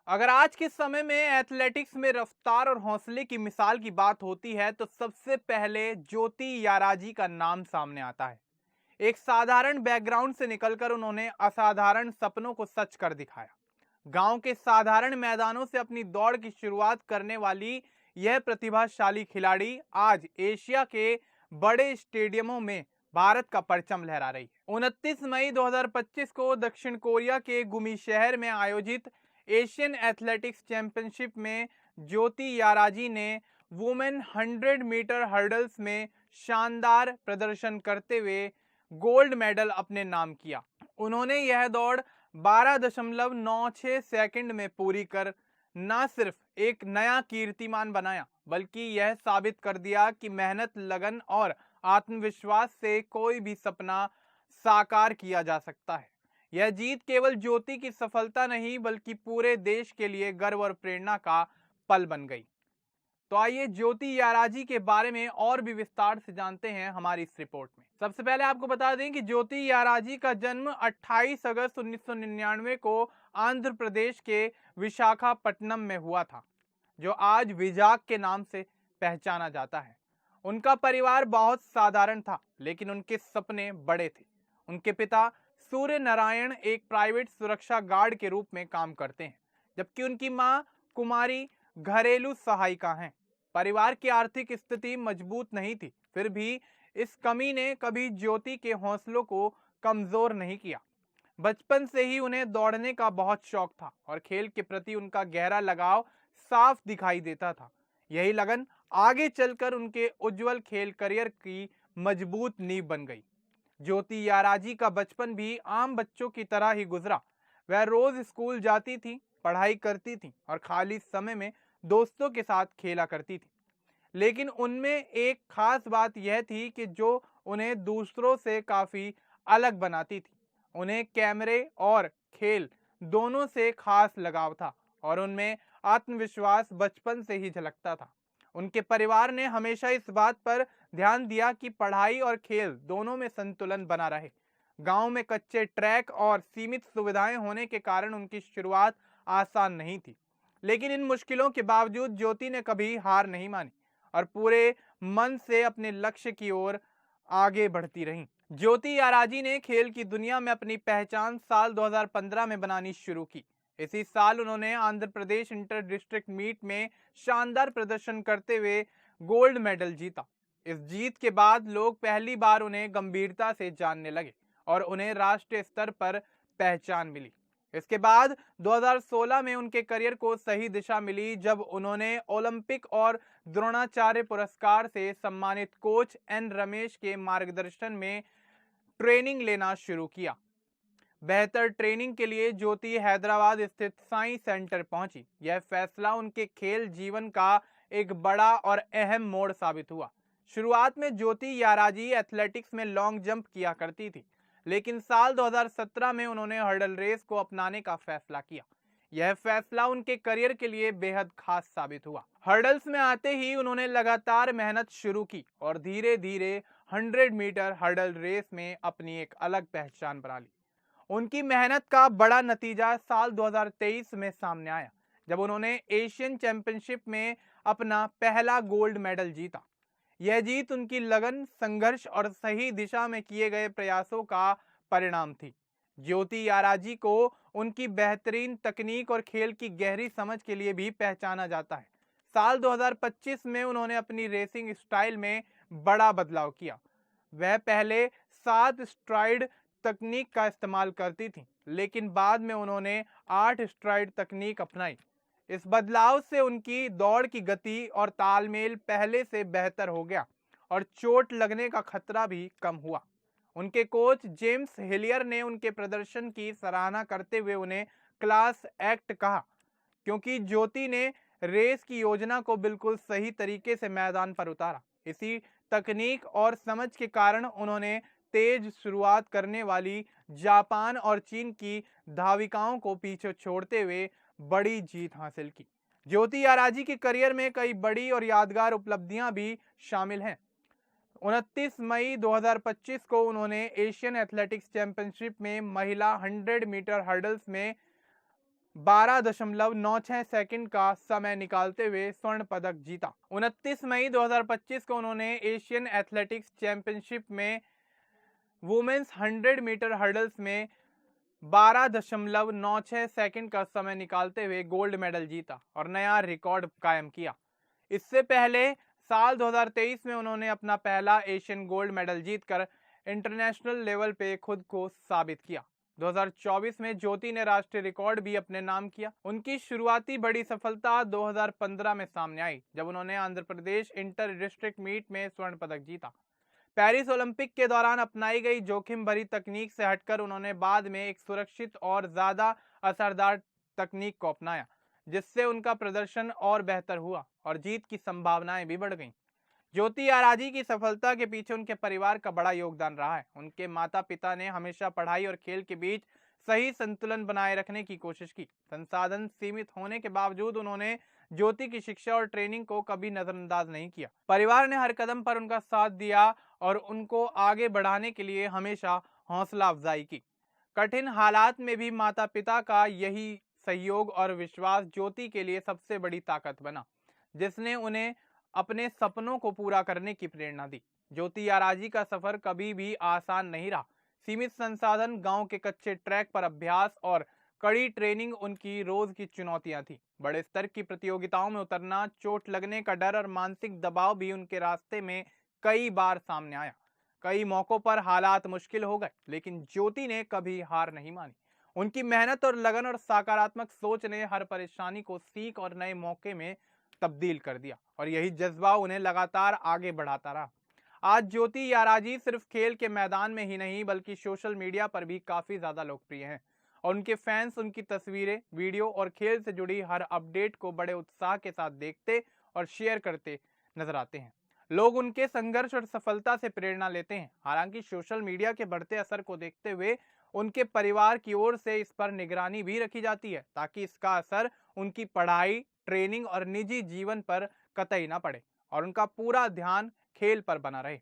अगर आज के समय में एथलेटिक्स में रफ्तार और हौसले की मिसाल की बात होती है तो सबसे पहले ज्योति याराजी का नाम सामने आता है। एक साधारण बैकग्राउंड से निकलकर उन्होंने असाधारण सपनों को सच कर दिखाया। गांव के साधारण मैदानों से अपनी दौड़ की शुरुआत करने वाली यह प्रतिभाशाली खिलाड़ी आज एशिया के बड़े स्टेडियमों में भारत का परचम लहरा रही है। 29 मई 2025 को दक्षिण कोरिया के गुमी शहर में आयोजित एशियन एथलेटिक्स चैंपियनशिप में ज्योति याराजी ने वुमेन 100 मीटर हर्डल्स में शानदार प्रदर्शन करते हुए गोल्ड मेडल अपने नाम किया। उन्होंने यह दौड़ 12.96 सेकंड में पूरी कर न सिर्फ एक नया कीर्तिमान बनाया बल्कि यह साबित कर दिया कि मेहनत, लगन और आत्मविश्वास से कोई भी सपना साकार किया जा सकता है। यह जीत केवल ज्योति की सफलता नहीं बल्कि पूरे देश के लिए गर्व और प्रेरणा का पल बन गई। तो आइए ज्योति याराजी के बारे में और भी विस्तार से जानते हैं हमारी इस रिपोर्ट में। सबसे पहले आपको बता दें कि ज्योति याराजी का जन्म 28 अगस्त 1999 को आंध्र प्रदेश के विशाखापट्टनम में हुआ था, जो आज विजाग के नाम से पहचाना जाता है। उनका परिवार बहुत साधारण था, लेकिन उनके सपने बड़े थे। उनके पिता सूर्य नारायण एक प्राइवेट सुरक्षा गार्ड के रूप में काम करते हैं, जबकि उनकी मां कुमारी घरेलू सहायिका हैं। परिवार की आर्थिक स्थिति मजबूत नहीं थी, फिर भी इस कमी ने कभी ज्योति के हौसलों को कमजोर नहीं किया। बचपन से ही उन्हें दौड़ने का बहुत शौक था और खेल के प्रति उनका गहरा लगाव साफ दिखाई देता था। यही लगन आगे चलकर उनके उज्जवल खेल करियर की मजबूत नींव बन गई। ज्योति याराजी का बचपन भी आम बच्चों की तरह ही गुजरा। वह रोज स्कूल जाती थी, पढ़ाई करती थी और खाली समय में दोस्तों के साथ खेला करती थी। लेकिन उनमें एक खास बात यह थी कि जो उन्हें दूसरों से काफी अलग बनाती थी। उन्हें कैमरे और खेल दोनों से खास लगाव था और उनमें आत्मविश्वास बचपन से ही झलकता था। उनके परिवार ने हमेशा इस बात पर ध्यान दिया कि पढ़ाई और खेल दोनों में संतुलन बना रहे। गांव में कच्चे ट्रैक और सीमित सुविधाएं होने के कारण उनकी शुरुआत आसान नहीं थी, लेकिन इन मुश्किलों के बावजूद ज्योति ने कभी हार नहीं मानी और पूरे मन से अपने लक्ष्य की ओर आगे बढ़ती रहीं। ज्योति याराजी ने खेल की दुनिया में अपनी पहचान साल 2015 में बनानी शुरू की। इसी साल उन्होंने Andhra Pradesh inter district meet में शानदार प्रदर्शन करते हुए गोल्ड मेडल जीता। इस जीत के बाद लोग पहली बार उन्हें गंभीरता से जानने लगे और उन्हें राष्ट्रीय स्तर पर पहचान मिली। इसके बाद 2016 में उनके करियर को सही दिशा मिली जब उन्होंने ओलंपिक और द्रोणाचार्य पुरस्कार से सम्मानित कोच एन रमेश के मार्गदर्शन में ट्रेनिंग लेना शुरू किया। बेहतर ट्रेनिंग के लिए ज्योति हैदराबाद स्थित साई सेंटर पहुंची। यह फैसला उनके खेल जीवन का एक बड़ा और अहम मोड़ साबित हुआ। शुरुआत में ज्योति याराजी एथलेटिक्स में लॉन्ग जंप किया करती थी, लेकिन साल 2017 में उन्होंने हर्डल रेस को अपनाने का फैसला किया। यह फैसला उनके करियर के लिए बेहद खास साबित हुआ। हर्डल्स में आते ही उन्होंने लगातार मेहनत शुरू की और धीरे धीरे 100 मीटर हर्डल रेस में अपनी एक अलग पहचान बना ली। उनकी मेहनत का बड़ा नतीजा साल 2023 में सामने आया, जब उन्होंने एशियन चैंपियनशिप में अपना पहला गोल्ड मेडल जीता। यह जीत उनकी लगन, संघर्ष और सही दिशा में किए गए प्रयासों का परिणाम थी। ज्योति याराजी को उनकी बेहतरीन तकनीक और खेल की गहरी समझ के लिए भी पहचाना जाता है। साल 2025 में उन्होंने अपनी रेसिंग स्टाइल में बड़ा बदलाव किया। वह पहले 7 स्ट्राइड तकनीक का इस्तेमाल करती थी, लेकिन बाद में उन्होंने 8 स्ट्राइड तकनीक अपनाई। इस बदलाव से उनकी दौड़ की गति और तालमेल पहले से बेहतर हो गया और चोट लगने का खतरा भी कम हुआ। उनके कोच जेम्स हिलियर ने उनके प्रदर्शन की सराहना करते हुए उन्हें क्लास एक्ट कहा, क्योंकि ज्योति ने रेस की योजना को बिल्कुल सही तरीके से मैदान पर उतारा। इसी तकनीक और समझ के कारण उन्होंने तेज शुरुआत करने वाली जापान और चीन की धाविकाओं को पीछे छोड़ते हुए बड़ी जीत हासिल की। ज्योति याराजी के करियर में कई बड़ी और यादगार उपलब्धियां भी शामिल हैं। 29 मई 2025 को उन्होंने एशियन एथलेटिक्स चैंपियनशिप में महिला 100 मीटर हर्डल्स में 12.96 सेकंड का समय निकालते हुए स्वर्ण पदक जीता। 29 मई 2025 को उन्होंने एशियन एथलेटिक्स चैंपियनशिप में वुमेन्स 100 मीटर हर्डल्स में 12.96 सेकंड का समय निकालते हुए गोल्ड मेडल जीता और नया रिकॉर्ड कायम किया। इससे पहले साल 2023 में उन्होंने अपना पहला एशियन गोल्ड मेडल जीतकर इंटरनेशनल लेवल पे खुद को साबित किया। 2024 में ज्योति ने राष्ट्रीय रिकॉर्ड भी अपने नाम किया। उनकी शुरुआती बड़ी सफलता 2015 में सामने आई, जब उन्होंने Andhra Pradesh inter district meet में स्वर्ण पदक जीता। पेरिस ओलंपिक के दौरान अपनाई गई जोखिम भरी तकनीक से हटकर उन्होंने बाद में एक सुरक्षित और ज्यादा असरदार तकनीक को अपनाया, जिससे उनका प्रदर्शन और बेहतर हुआ और जीत की संभावनाएं भी बढ़ गईं। ज्योति याराजी की सफलता के पीछे उनके परिवार का बड़ा योगदान रहा है। उनके माता पिता ने हमेशा पढ़ाई और खेल के बीच सही संतुलन बनाए रखने की कोशिश की। संसाधन सीमित होने के बावजूद उन्होंने ज्योति की शिक्षा और ट्रेनिंग को कभी नजरअंदाज नहीं किया। परिवार ने हर कदम पर उनका साथ दिया और उनको आगे बढ़ाने के लिए हमेशा हौसला अफजाई की। कठिन हालात में भी माता पिता का यही सहयोग और विश्वास ज्योति के लिए सबसे बड़ी ताकत बना, जिसने उन्हें अपने सपनों को पूरा करने की प्रेरणा दी। ज्योति याराजी का सफर कभी भी आसान नहीं रहा। सीमित संसाधन, गांव के कच्चे ट्रैक पर अभ्यास और कड़ी ट्रेनिंग उनकी रोज की चुनौतियां थी। बड़े स्तर की प्रतियोगिताओं में उतरना, चोट लगने का डर और मानसिक दबाव भी उनके रास्ते में कई बार सामने आया। कई मौकों पर हालात मुश्किल हो गए, लेकिन ज्योति ने कभी हार नहीं मानी। उनकी मेहनत और लगन और सकारात्मक सोच ने हर परेशानी को सीख और नए मौके में तब्दील कर दिया और यही जज्बा उन्हें लगातार आगे बढ़ाता रहा। आज ज्योति याराजी सिर्फ खेल के मैदान में ही नहीं बल्कि सोशल मीडिया पर भी काफी ज्यादा लोकप्रिय हैं और उनके फैंस उनकी तस्वीरें, वीडियो और खेल से जुड़ी हर अपडेट को बड़े उत्साह के साथ देखते और शेयर करते नजर आते हैं। लोग उनके संघर्ष और सफलता से प्रेरणा लेते हैं। हालांकि सोशल मीडिया के बढ़ते असर को देखते हुए उनके परिवार की ओर से इस पर निगरानी भी रखी जाती है, ताकि इसका असर उनकी पढ़ाई, ट्रेनिंग और निजी जीवन पर कतई ना पड़े और उनका पूरा ध्यान खेल पर बना रहे।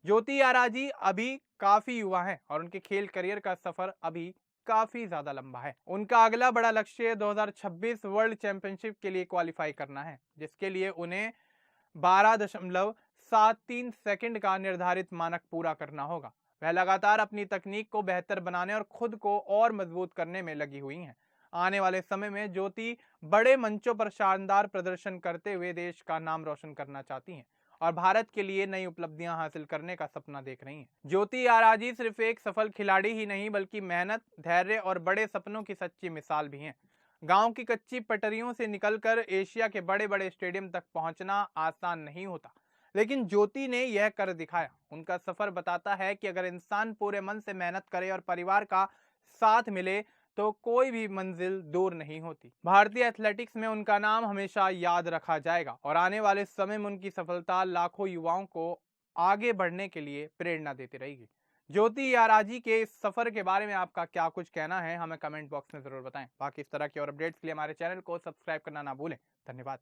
ज्योति याराजी अभी काफी युवा हैं और उनके खेल करियर का सफर अभी काफी ज्यादा लंबा है। उनका अगला बड़ा लक्ष्य 2026 वर्ल्ड चैंपियनशिप के लिए क्वालिफाई करना है, जिसके लिए उन्हें 12.73 सेकंड का निर्धारित मानक पूरा करना होगा। वह लगातार अपनी तकनीक को बेहतर बनाने और खुद को और मजबूत करने में लगी हुई हैं। आने वाले समय में ज्योति बड़े मंचों पर शानदार प्रदर्शन करते हुए देश का नाम रोशन करना चाहती हैं और भारत के लिए नई उपलब्धियां हासिल करने का सपना देख रही हैं। ज्योति याराजी सिर्फ एक सफल खिलाड़ी ही नहीं बल्कि मेहनत, धैर्य और बड़े सपनों की सच्ची मिसाल भी हैं। गांव की कच्ची पटरियों से निकलकर एशिया के बड़े बड़े स्टेडियम तक पहुंचना आसान नहीं होता, लेकिन ज्योति ने यह कर दिखाया। उनका सफर बताता है कि अगर इंसान पूरे मन से मेहनत करे और परिवार का साथ मिले तो कोई भी मंजिल दूर नहीं होती। भारतीय एथलेटिक्स में उनका नाम हमेशा याद रखा जाएगा और आने वाले समय में उनकी सफलता लाखों युवाओं को आगे बढ़ने के लिए प्रेरणा देती रहेगी। ज्योति याराजी के इस सफर के बारे में आपका क्या कुछ कहना है, हमें कमेंट बॉक्स में जरूर बताएं। बाकी इस तरह के और अपडेट्स के लिए हमारे चैनल को सब्सक्राइब करना ना भूलें। धन्यवाद।